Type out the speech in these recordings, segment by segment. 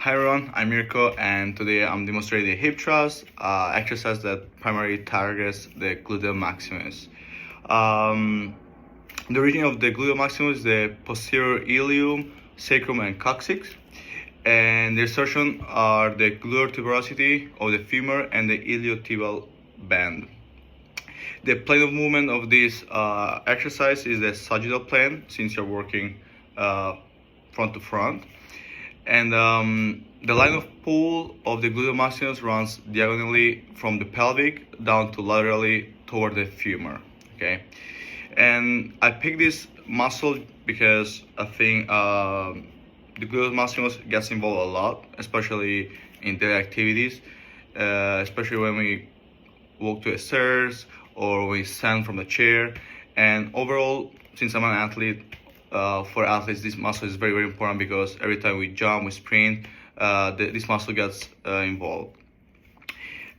Hi everyone, I'm Mirko, and today I'm demonstrating the hip thrust exercise that primarily targets the gluteus maximus. The origin of the gluteus maximus is the posterior ilium, sacrum, and coccyx, and the insertion are the gluteal tuberosity of the femur and the iliotibial band. The plane of movement of this exercise is the sagittal plane, since you're working front to front. And the line of pull of the gluteus maximus runs diagonally from the pelvic down to laterally toward the femur. Okay, and I picked this muscle because I think the gluteus maximus gets involved a lot, especially in daily activities, especially when we walk to the stairs or we stand from the chair. And overall, since I'm an athlete, for athletes, this muscle is very, very important because every time we jump, we sprint, this muscle gets involved.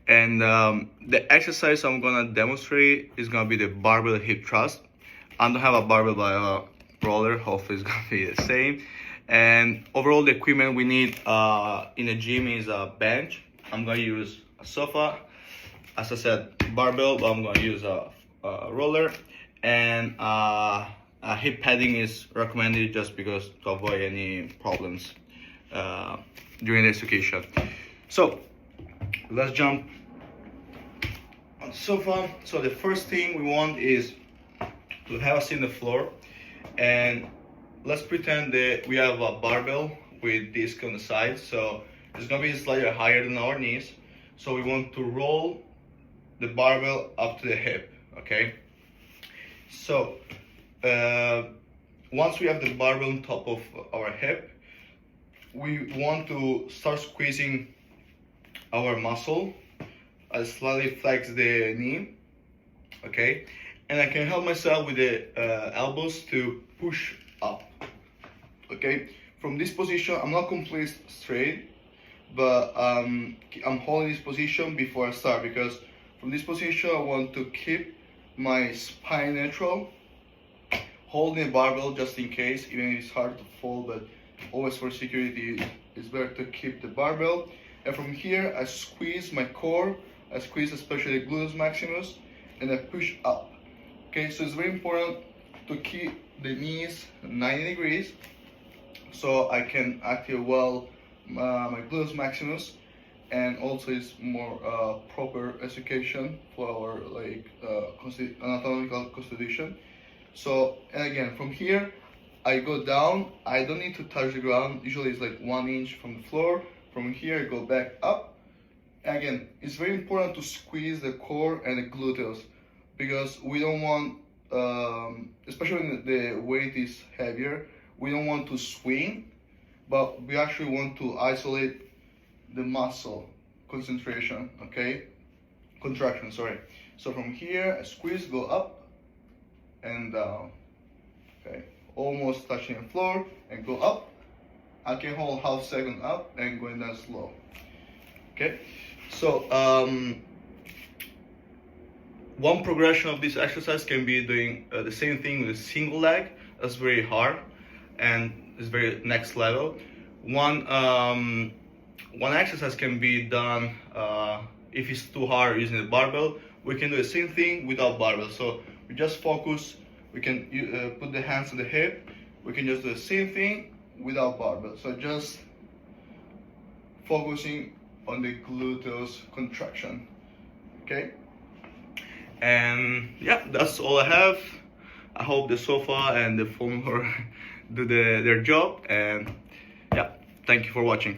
And the exercise I'm gonna demonstrate is gonna be the barbell hip thrust. I don't have a barbell but a roller. Hopefully it's gonna be the same. And overall, the equipment we need in a gym is a bench. I'm gonna use a sofa, as I said, barbell, but I'm gonna use a roller, and hip padding is recommended just because to avoid any problems during the execution. So let's jump on the sofa. So the first thing we want is to have a seat on the floor, and let's pretend that we have a barbell with disc on the side. So it's gonna be slightly higher than our knees. So we want to roll the barbell up to the hip. Okay, so once we have the barbell on top of our hip, we want to start squeezing our muscle. I slightly flex the knee, okay, and I can help myself with the elbows to push up. Okay, from this position, I'm not completely straight, but I'm holding this position before I start, because from this position I want to keep my spine neutral, holding the barbell just in case, even if it's hard to fall, but always for security it's better to keep the barbell. And from here I squeeze my core, I squeeze especially the gluteus maximus, and I push up. Okay, so it's very important to keep the knees 90 degrees so I can activate well my gluteus maximus, and also it's more proper execution for our anatomical constitution. So, and again, from here I go down. I don't need to touch the ground. Usually it's like 1 inch from the floor. From here I go back up. And again, it's very important to squeeze the core and the gluteus, because we don't want, especially when the weight is heavier, we don't want to swing, but we actually want to isolate the muscle concentration, okay? Contraction, sorry. So from here, I squeeze, go up and down, okay? Almost touching the floor and go up. I can hold half second up and going down slow, okay? So one progression of this exercise can be doing the same thing with a single leg. That's very hard and it's very next level. One exercise can be done if it's too hard using the barbell. We can do the same thing without barbell. So we just focus, we can put the hands on the hip, we can just do the same thing without barbell. So just focusing on the gluteus contraction, okay? And yeah, that's all I have. I hope the sofa and the foam do their job, and yeah, thank you for watching.